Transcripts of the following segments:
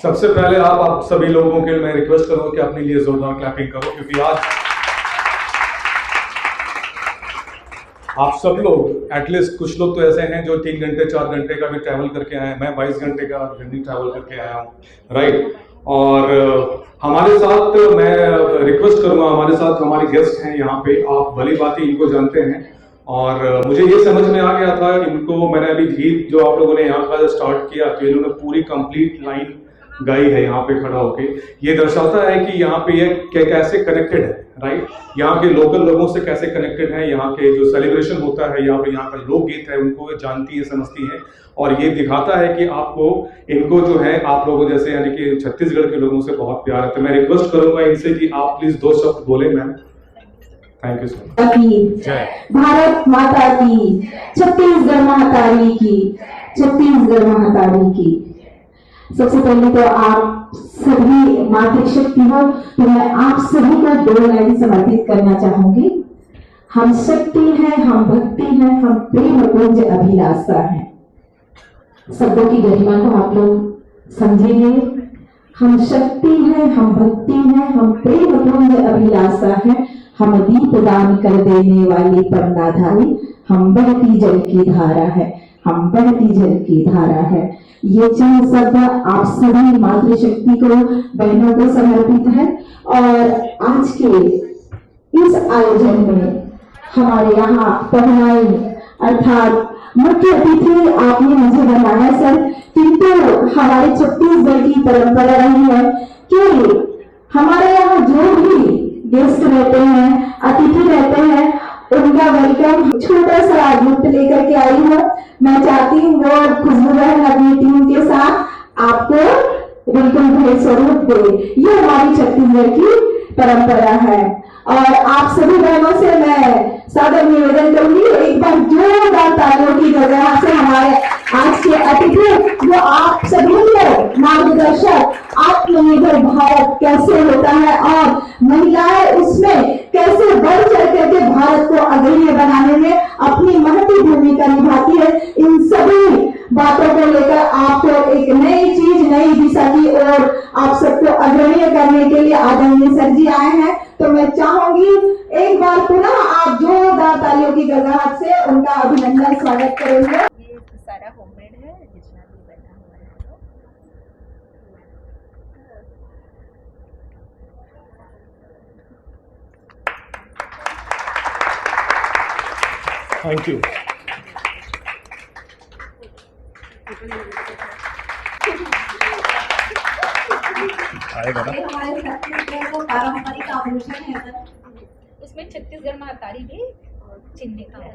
सबसे पहले आप सभी लोगों के लिए मैं रिक्वेस्ट करूंगा कि अपने लिए जोरदार क्लैपिंग करो, क्योंकि आज आप सब लोग एटलीस्ट कुछ लोग तो ऐसे हैं जो 3 घंटे 4 घंटे का भी ट्रैवल करके आए हैं। मैं 22 घंटे का जर्नी ट्रैवल करके आया हूँ, राइट। और हमारे साथ मैं रिक्वेस्ट करूंगा, हमारे साथ हमारे गेस्ट हैं यहाँ पे, आप भली बात ही इनको जानते हैं। और मुझे ये समझ में आ गया था इनको, मैंने अभी गीत जो आप लोगों ने यहाँ का स्टार्ट किया तो इन्होंने पूरी कंप्लीट लाइन गाई है यहाँ पे खड़ा होके। ये दर्शाता है कि यहाँ पे ये कैसे कनेक्टेड है, राइट। यहाँ के लोकल लोगों से कैसे कनेक्टेड है, यहाँ के जो सेलिब्रेशन होता है यहाँ पे, यहाँ का लोकगीत है उनको जानती है, समझती है। और ये दिखाता है कि आपको इनको जो है आप लोगों जैसे यानी कि छत्तीसगढ़ के लोगों से बहुत प्यार है। तो मैं रिक्वेस्ट करूंगा इनसे कि आप प्लीज 2 शब्द बोले ma'am. Thank you so much. जय भारत माता की, छत्तीसगढ़ महातारी की, छत्तीसगढ़ महातारी की। सबसे पहले तो आप सभी मातृशक्ति हो, तो मैं आप सभी को 2 लाइन समर्पित करना चाहूंगी। हम शक्ति हैं, हम भक्ति हैं, हम प्रेम पुंज अभिलाषा हैं। शब्दों की गरिमा को आप लोग समझेंगे। हम शक्ति हैं, हम भक्ति हैं, हम प्रेम पुंज अभिलाषा हैं, हम दीप दान कर देने वाली परनाधारी, हम बहती जल की धारा है, हम बहती जल की धारा है। ये चंद शब्द आप सभी मातृशक्ति को, बहनों को समर्पित है। और आज के इस आयोजन में हमारे यहाँ पहनाई अर्थात मुख्य अतिथि आपने मुझे बनाया सर, किंतु हमारे छत्तीसगढ़ की परंपरा रही है कि हमारे यहाँ जो भी गेस्ट रहते हैं, अतिथि रहते हैं, उनका वेलकम छोटा सा गिफ्ट लेकर के आई हूँ। मैं चाहती हूँ वो खुशबू बहन अपनी टीम के साथ आपको वेलकम भेंट स्वरूप दे। ये हमारी छत्तीसगढ़ की परंपरा है। और आप सभी बहनों से मैं सादर निवेदन करूंगी, एक बार जोरदार तालियों की गगराहट से हमारे आज के अतिथि जो आप सभी को मार्गदर्शक आत्मनिर्भर भारत कैसे होता है और महिलाएं उसमें कैसे बढ़ चढ़ करके भारत को अग्रणी बनाने में अपनी महती भूमिका निभाती है, इन सभी बातों को लेकर आपको एक नई चीज, नई दिशा की ओर आप सबको अग्रणी करने के लिए आदरणीय सर जी आए हैं। तो मैं चाहूंगी एक बार पुनः आप जोरदार तालियों की गगराहट से उनका अभिनंदन स्वागत करेंगे। ये सारा होममेड है, जितना भी बना हुआ है तो थैंक यू। हमारे छत्तीसगढ़ का पारंपरिक आभूषण है सर, उसमें छत्तीसगढ़ महातारी भी चिन्हित है।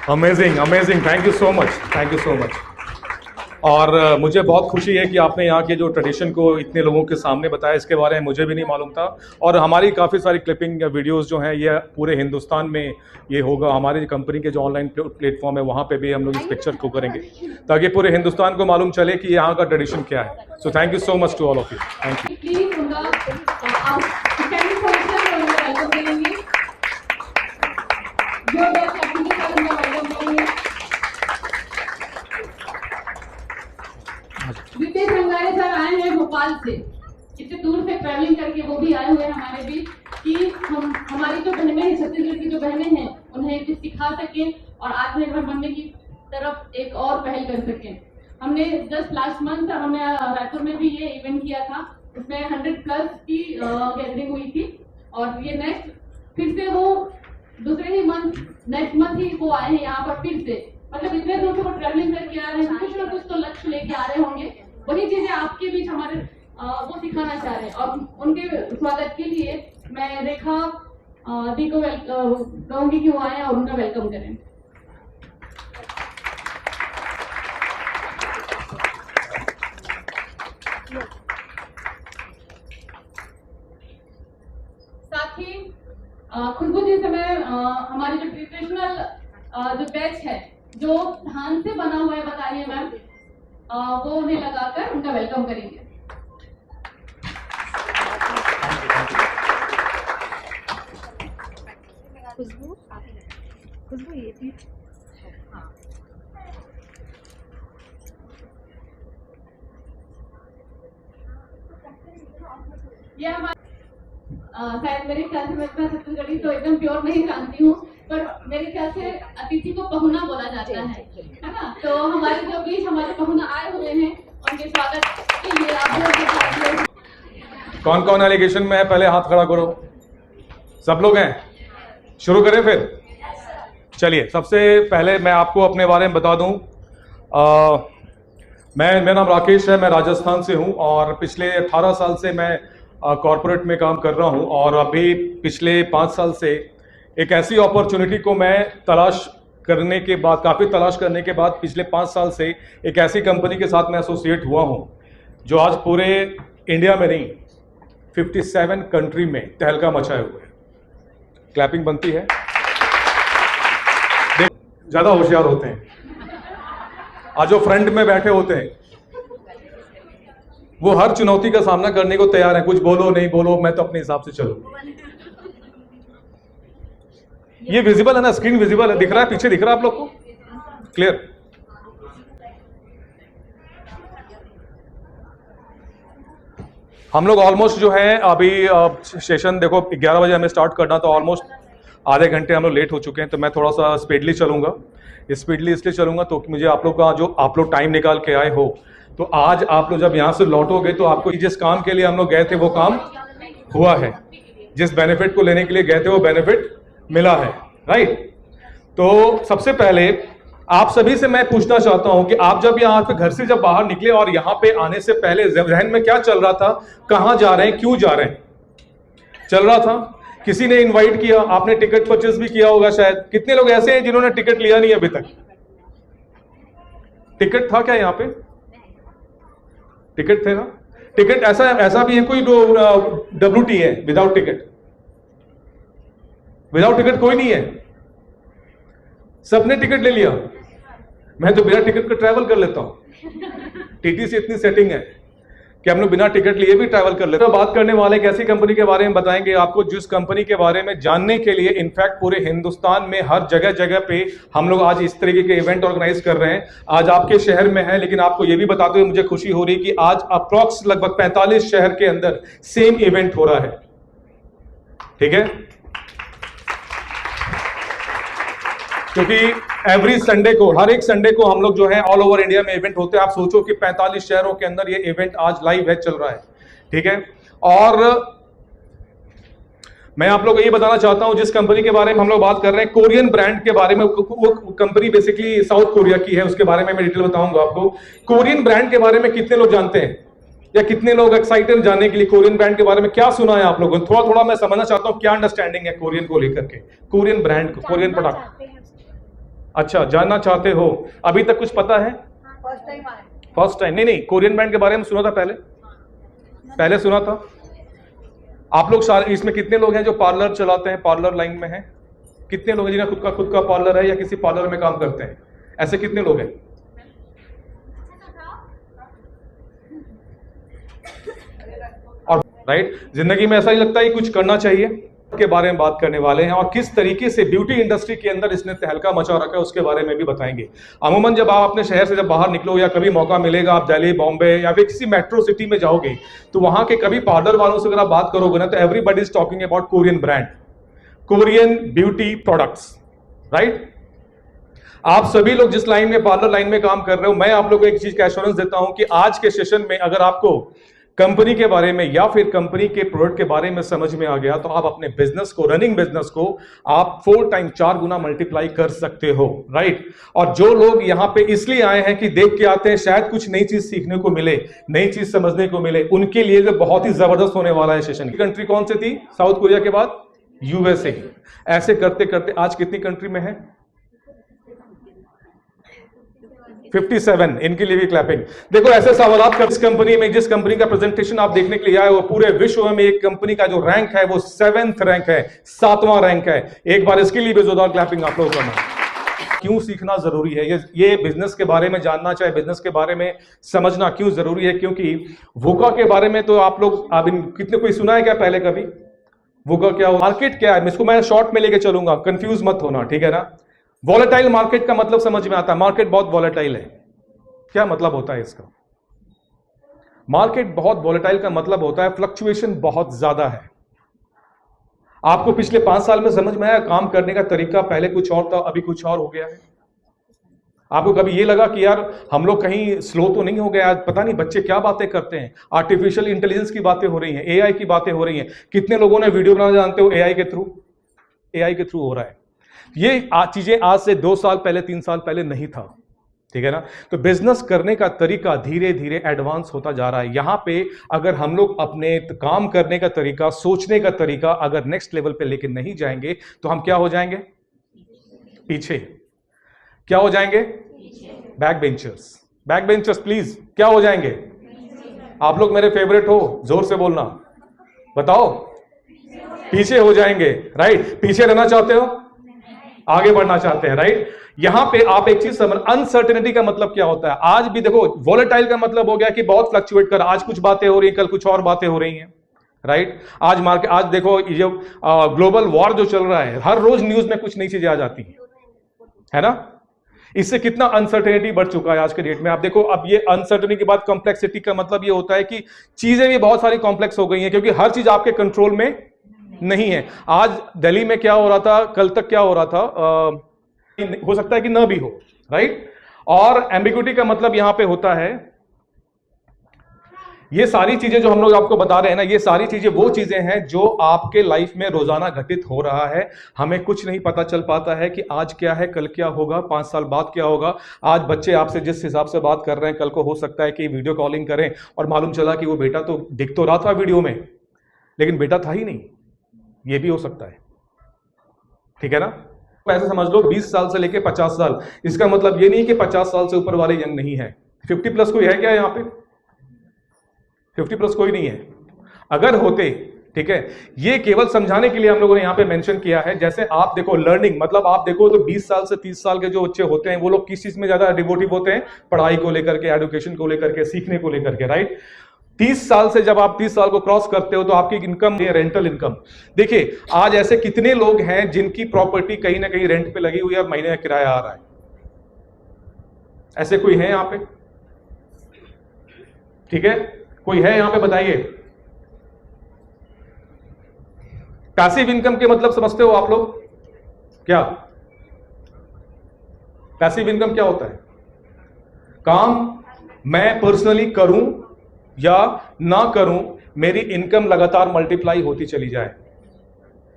Amazing amazing, thank you so much, thank you so much. और मुझे बहुत खुशी है कि आपने यहाँ के जो ट्रेडिशन को इतने लोगों के सामने बताया, इसके बारे में मुझे भी नहीं मालूम था। और हमारी काफ़ी सारी क्लिपिंग वीडियोस जो हैं ये पूरे हिंदुस्तान में ये होगा, हमारी कंपनी के जो ऑनलाइन प्लेटफॉर्म है वहाँ पे भी हम लोग इस पिक्चर को करेंगे ताकि पूरे हिंदुस्तान को मालूम चले कि यहाँ का ट्रेडिशन क्या है। So thank you so much to all of you, thank you. Videsh Rangare sir आए हैं भोपाल से, इतने दूर से ट्रैवलिंग करके वो भी आए हुए हैं हमारे बीच कि हम हमारी जो बहनें हैं, छत्तीसगढ़ की जो बहनें हैं, उन्हें कुछ सिखा सकें और आत्मनिर्भर बनने की तरफ एक और पहल कर सकें। हमने जस्ट लास्ट मंथ हमने रायपुर में भी ये इवेंट किया था, उसमें 100+ की गैदरिंग हुई थी। और ये नेक्स्ट फिर से वो दूसरे ही मंथ, नेक्स्ट मंथ ही वो आए हैं यहाँ पर फिर से। मतलब इतने दूर से वो ट्रैवलिंग करके आ रहे हैं, कुछ ना कुछ तो लक्ष्य लेके आ रहे होंगे, वही चीजें आपके बीच हमारे वो सिखाना चाह रहे हैं। और उनके स्वागत के लिए मैं रेखा दी को कहूंगी कि वो आए और उनका वेलकम करें। साथ ही खुशबू जी समय हमारी जो ट्रेडिशनल जो बैच है जो धान से बना हुआ है बता रही है मैम, वो उन्हें लगाकर उनका वेलकम करेंगे। खुशबू ये थी। हाँ शायद मेरे ख्याल से मैं इतना छत्तीसगढ़ी तो एकदम प्योर नहीं जानती हूँ, पर मेरे ख्याल से अतिथि को पहुना बोला जाता है ना। तो हमारे जो बीच हमारे पहुना आए हुए हैं, उनके स्वागत के लिए आप बहुत कौन कौन एलिगेशन में है पहले हाथ खड़ा करो। सब लोग हैं? शुरू करें फिर? चलिए, सबसे पहले मैं आपको अपने बारे में बता दूं। मेरा नाम राकेश है, मैं राजस्थान से हूं और पिछले 18 साल से मैं कॉरपोरेट में काम कर रहा हूं और अभी पिछले 5 साल से एक ऐसी अपॉर्चुनिटी को मैं तलाश करने के बाद, काफ़ी तलाश करने के बाद पिछले 5 साल से एक ऐसी कंपनी के साथ मैं एसोसिएट हुआ हूं जो आज पूरे इंडिया में नहीं 57 कंट्री में तहलका मचाए हुए है। क्लैपिंग बनती है। ज़्यादा होशियार होते हैं आज जो फ्रंट में बैठे होते हैं, वो हर चुनौती का सामना करने को तैयार है। कुछ बोलो नहीं बोलो, मैं तो अपने हिसाब से चलूं। ये विजिबल है ना, स्क्रीन विजिबल है, दिख रहा है पीछे, दिख रहा है आप लोग को क्लियर? हम लोग ऑलमोस्ट जो है अभी सेशन देखो 11 बजे हमें स्टार्ट करना, तो ऑलमोस्ट आधे घंटे हम लोग लेट हो चुके हैं। तो मैं थोड़ा सा स्पीडली चलूंगा। स्पीडली इसलिए चलूंगा तो कि मुझे आप लोग का जो आप लोग टाइम निकाल के आए हो, तो आज आप लोग जब यहाँ से लौटोगे तो आपको जिस काम के लिए हम लोग गए थे वो काम हुआ है, जिस बेनिफिट को लेने के लिए गए थे वो बेनिफिट मिला है, राइट? तो सबसे पहले आप सभी से मैं पूछना चाहता हूं कि आप जब यहाँ पे घर से जब बाहर निकले और यहाँ पे आने से पहले जहन में क्या चल रहा था? कहाँ जा रहे हैं, क्यों जा रहे हैं, चल रहा था? किसी ने इनवाइट किया, आपने टिकट परचेज भी किया होगा शायद। कितने लोग ऐसे हैं जिन्होंने टिकट लिया नहीं अभी तक? टिकट था क्या यहाँ पे? टिकट थे ना? टिकट ऐसा भी है कोई WT है विदाउट टिकट? विदाउट टिकट कोई नहीं है, सबने टिकट ले लिया। मैं तो बिना टिकट का ट्रैवल कर लेता हूं। टीटी से इतनी सेटिंग है कि हम लोग बिना टिकट लिए भी ट्रैवल कर लेते हैं। तो बात करने वाले एक ऐसी कंपनी के बारे में बताएंगे आपको, जिस कंपनी के बारे में जानने के लिए इनफैक्ट पूरे हिंदुस्तान में हर जगह जगह पे हम लोग आज इस तरीके के इवेंट ऑर्गेनाइज कर रहे हैं। आज आपके शहर में है, लेकिन आपको ये भी बताते हुए मुझे खुशी हो रही है कि आज अप्रॉक्स लगभग 45 शहर के अंदर सेम इवेंट हो रहा है। ठीक है, क्योंकि एवरी संडे को, हर एक संडे को हम लोग जो है ऑल ओवर इंडिया में इवेंट होते हैं। आप सोचो कि 45 शहरों के अंदर ये इवेंट आज लाइव है, चल रहा है। ठीक है, और मैं आप लोगों को ये बताना चाहता हूं जिस कंपनी के बारे में हम लोग बात कर रहे हैं, कोरियन ब्रांड के बारे में। वो कंपनी बेसिकली साउथ कोरिया की है, उसके बारे में मैं डिटेल बताऊंगा आपको। कोरियन ब्रांड के बारे में कितने लोग जानते हैं, या कितने लोग एक्साइटेड जानने के लिए कोरियन ब्रांड के बारे में? क्या सुना है आप लोगों ने? थोड़ा थोड़ा मैं समझना चाहता हूं क्या अंडरस्टैंडिंग है कोरियन को लेकर के, कोरियन ब्रांड को, कोरियन प्रोडक्ट। अच्छा, जानना चाहते हो? अभी तक कुछ पता है? First time? नहीं, कोरियन ब्रांड के बारे में सुना था पहले सुना था। आप लोग सारे इसमें कितने लोग हैं जो पार्लर चलाते हैं, पार्लर लाइन में हैं? कितने लोग हैं जिन्हें खुद का पार्लर है या किसी पार्लर में काम करते हैं? ऐसे कितने लोग हैं? और राइट, जिंदगी में ऐसा ही लगता है कि कुछ करना चाहिए के बारे में बात करने वाले हैं, और किस तरीके से ब्यूटी इंडस्ट्री के अंदर इसने तहलका मचा रखा है उसके बारे में भी बताएंगे। अमूमन जब आप अपने शहर से जब बाहर निकलो या कभी मौका मिलेगा, आप दिल्ली, बॉम्बे या फिर किसी मेट्रो सिटी में जाओगे, तो वहां के कभी पार्लर वालों से अगर आप बात करोगे ना, तो everybody is talking about Korean brand, Korean beauty products, right? आप सभी लोग जिस लाइन में, पार्लर लाइन में काम कर रहे हो, मैं आप लोगों को एक चीज का एश्योरेंस देता हूं कि आज के सेशन में अगर आपको कंपनी के बारे में या फिर कंपनी के प्रोडक्ट के बारे में समझ में आ गया, तो आप अपने बिजनेस को, रनिंग बिजनेस को आप 4 टाइम 4 गुना मल्टीप्लाई कर सकते हो, राइट? और जो लोग यहाँ पे इसलिए आए हैं कि देख के आते हैं शायद कुछ नई चीज सीखने को मिले, नई चीज समझने को मिले, उनके लिए तो बहुत ही जबरदस्त होने वाला है सेशन। कंट्री कौन सी थी साउथ कोरिया के बाद? USA। ऐसे करते करते आज कितनी कंट्री में है? 57। इनके लिए भी क्लैपिंग। देखो, ऐसे सवालात कर, इस कंपनी में, जिस कंपनी का प्रेजेंटेशन आप देखने के लिए आए, वो पूरे विश्व में एक कंपनी का जो रैंक है वो 7th रैंक है, 7वां रैंक है। एक बार इसके लिए भी जोरदार क्लैपिंग आप लोगों को करना। क्यों सीखना जरूरी है? ये बिजनेस के बारे में जानना, चाहे बिजनेस के बारे में समझना क्यों जरूरी है? क्योंकि वोका के बारे में तो आप लोग कितने कोई सुना है क्या पहले कभी? वोका क्या हो, मार्केट क्या है, इसको मैं शॉर्ट में लेके चलूंगा, कंफ्यूज मत होना, ठीक है ना? वॉलेटाइल मार्केट का मतलब समझ में आता है, मार्केट बहुत वॉलेटाइल है। क्या मतलब होता है इसका? मार्केट बहुत वॉलेटाइल का मतलब होता है फ्लक्चुएशन बहुत ज्यादा है, आपको पिछले 5 साल में समझ में आया काम करने का तरीका पहले कुछ और था, अभी कुछ और हो गया है? आपको कभी ये लगा कि यार हम लोग कहीं स्लो तो नहीं हो गए? आज पता नहीं बच्चे क्या बातें करते हैं, आर्टिफिशियल इंटेलिजेंस की बातें हो रही हैं, एआई की बातें हो रही हैं। कितने लोगों ने वीडियो बनाना जानते हो एआई के थ्रू हो रहा है। ये चीजें आज से 2 साल पहले 3 साल पहले नहीं था, ठीक है ना। तो बिजनेस करने का तरीका धीरे धीरे एडवांस होता जा रहा है। यहां पे अगर हम लोग अपने काम करने का तरीका, सोचने का तरीका अगर नेक्स्ट लेवल पे लेके नहीं जाएंगे तो हम क्या हो जाएंगे? पीछे। क्या हो जाएंगे? बैक बेंचर्स प्लीज क्या हो जाएंगे? आप लोग मेरे फेवरेट हो, जोर से बोलना, बताओ। पीछे हो जाएंगे, राइट। पीछे रहना चाहते हो, आगे बढ़ना चाहते हैं, राइट। यहां पे आप एक चीज समझ, अनसर्टेनिटी का मतलब क्या होता है? आज भी देखो, वोलेटाइल का मतलब हो गया कि बहुत फ्लक्चुएट कर, आज कुछ बातें हो रही हैं, कल कुछ और बातें हो रही हैं, राइट। आज देखो ये ग्लोबल वॉर जो चल रहा है, हर रोज न्यूज में कुछ नई चीजें आ जाती है ना। इससे कितना अनसर्टेनिटी बढ़ चुका है आज के डेट में। आप देखो, अब ये अनसर्टेनिटी के बाद कॉम्प्लेक्सिटी का मतलब ये होता है कि चीजें भी बहुत सारी कॉम्प्लेक्स हो गई हैं, क्योंकि हर चीज आपके कंट्रोल में नहीं है। आज दिल्ली में क्या हो रहा था, कल तक क्या हो रहा था, हो सकता है कि ना भी हो, राइट। और एम्बिग्यूटी का मतलब यहां पे होता है, ये सारी चीजें जो हम लोग आपको बता रहे हैं ना, ये सारी चीजें वो चीजें हैं जो आपके लाइफ में रोजाना घटित हो रहा है। हमें कुछ नहीं पता चल पाता है कि आज क्या है, कल क्या होगा, 5 साल बाद क्या होगा। आज बच्चे आपसे जिस हिसाब से बात कर रहे हैं, कल को हो सकता है कि वीडियो कॉलिंग करें और मालूम चला कि वो बेटा तो दिख तो रहा था वीडियो में, लेकिन बेटा था ही नहीं। ये भी हो सकता है, ठीक है ना। ऐसे समझ लो 20 साल से लेके 50 साल, इसका मतलब ये नहीं कि 50 साल से ऊपर वाले यंग नहीं है। 50 प्लस कोई है क्या यहाँ पे? 50 प्लस कोई नहीं है। अगर होते, ठीक है, ये केवल समझाने के लिए हम लोगों ने यहाँ पे मेंशन किया है। जैसे आप देखो लर्निंग, मतलब आप देखो तो 20 साल से 30 साल के जो बच्चे होते हैं वो लोग किस चीज में ज्यादा डिवोटिव होते हैं? पढ़ाई को लेकर के, एजुकेशन को लेकर के, सीखने को लेकर के, राइट। 30 साल से जब आप 30 साल को क्रॉस करते हो तो आपकी इनकम है रेंटल इनकम। देखिए आज ऐसे कितने लोग हैं जिनकी प्रॉपर्टी कहीं ना कहीं रेंट पे लगी हुई है, महीने का किराया आ रहा है? ऐसे कोई है यहां पे? ठीक है, कोई है यहां पे? बताइए। पैसिव इनकम के मतलब समझते हो आप लोग क्या? पैसिव इनकम क्या होता है? काम मैं पर्सनली करूं या ना करूं, मेरी इनकम लगातार मल्टीप्लाई होती चली जाए।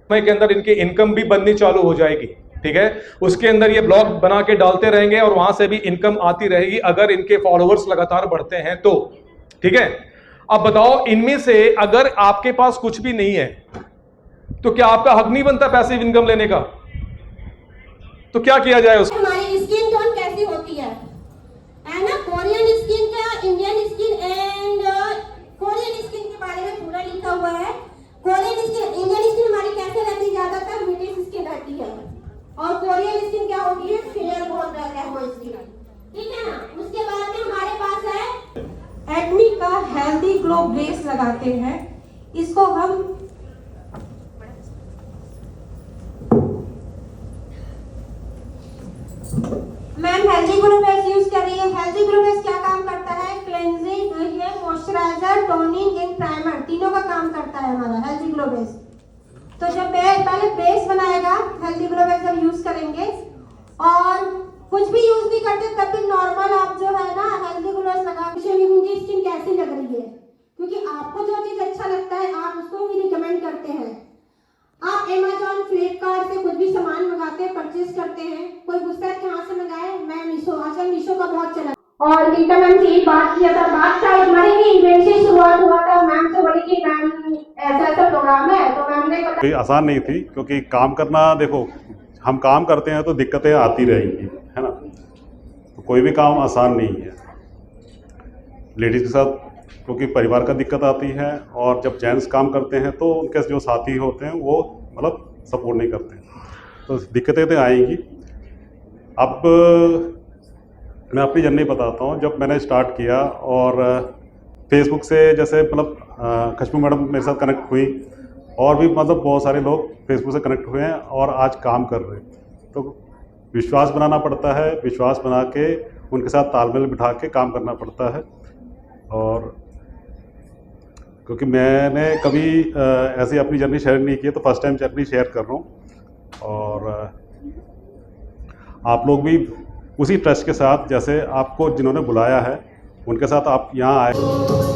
समय के अंदर इनकी इनकम भी बननी चालू हो जाएगी, ठीक है। उसके अंदर ये ब्लॉग बना के डालते रहेंगे और वहां से भी इनकम आती रहेगी, अगर इनके फॉलोअर्स लगातार बढ़ते हैं तो, ठीक है। अब बताओ, इनमें से अगर आपके पास कुछ भी नहीं है तो क्या आपका हक नहीं बनता पैसिव इनकम लेने का? तो क्या किया जाए उसको? हमारी स्किन टोन कैसी होती है ना, कोरियन स्किन का, Indian skin and Korean skin के बारे में पूरा लिखा हुआ है। कोरियन स्किन, इंडियन स्किन हमारी कैसे रहती है? ज्यादातर ब्रिटिश स्किन रहती है, और कोरियन स्किन क्या होती है? फेयर बहुत रहता है वो स्किन, ठीक है ना। उसके बाद में हमारे पास है एडमी का हेल्दी ग्लो बेस लगाते हैं। इसको हम ma'am healthy glow base use कर रही है। हेल्दी ग्लो बेस क्या काम करता है? Cleansing, hair moisturiser, toning and primer, तीनों का काम करता है हमारा हेल्दी ग्लो बेस। तो जब पहले बेस बनाएगा, हेल्दी ग्लो बेस जब यूज करेंगे, और कुछ भी यूज नहीं करते तब भी नॉर्मल आप जो है ना हेल्दी ग्लो बेस लगा के उनकी स्किन कैसी लग रही है, क्योंकि आपको जो चीज अच्छा लगता है आप उसको ही रिकमेंड करते हैं। आप Amazon, फ्लिपकार्ट से कुछ भी सामान मंगाते हैं, परचेज करते हैं, कोई पूछता है कहाँ से मंगाए? मैं मीशो, आजकल मीशो का बहुत चला। और गीता मैम से एक बात किया था, बात था हमारे ही इवेंट से शुरुआत हुआ था। मैम से बोली कि मैम ऐसा प्रोग्राम है, तो मैम ने कोई आसान नहीं थी, क्योंकि काम करना, देखो हम काम करते हैं तो दिक्कतें आती रहेंगी, है ना। तो कोई भी काम आसान नहीं है। लेडीज़ के साथ क्योंकि परिवार का दिक्कत आती है, और जब जेंट्स काम करते हैं तो उनके जो साथी होते हैं वो मतलब सपोर्ट नहीं करते, तो दिक्कतें तो आएंगी। अब मैं अपनी जर्नी बताता हूँ। जब मैंने स्टार्ट किया और फेसबुक से जैसे मतलब खुशबू मैडम मेरे साथ कनेक्ट हुई, और भी मतलब बहुत सारे लोग फेसबुक से कनेक्ट हुए हैं और आज काम कर रहे हैं। तो विश्वास बनाना पड़ता है, विश्वास बना के उनके साथ तालमेल बिठा के काम करना पड़ता है। और क्योंकि मैंने कभी ऐसी अपनी जर्नी शेयर नहीं की है, तो फर्स्ट टाइम जर्नी शेयर कर रहा हूँ। और आप लोग भी उसी ट्रस्ट के साथ, जैसे आपको जिन्होंने बुलाया है उनके साथ आप यहाँ आए।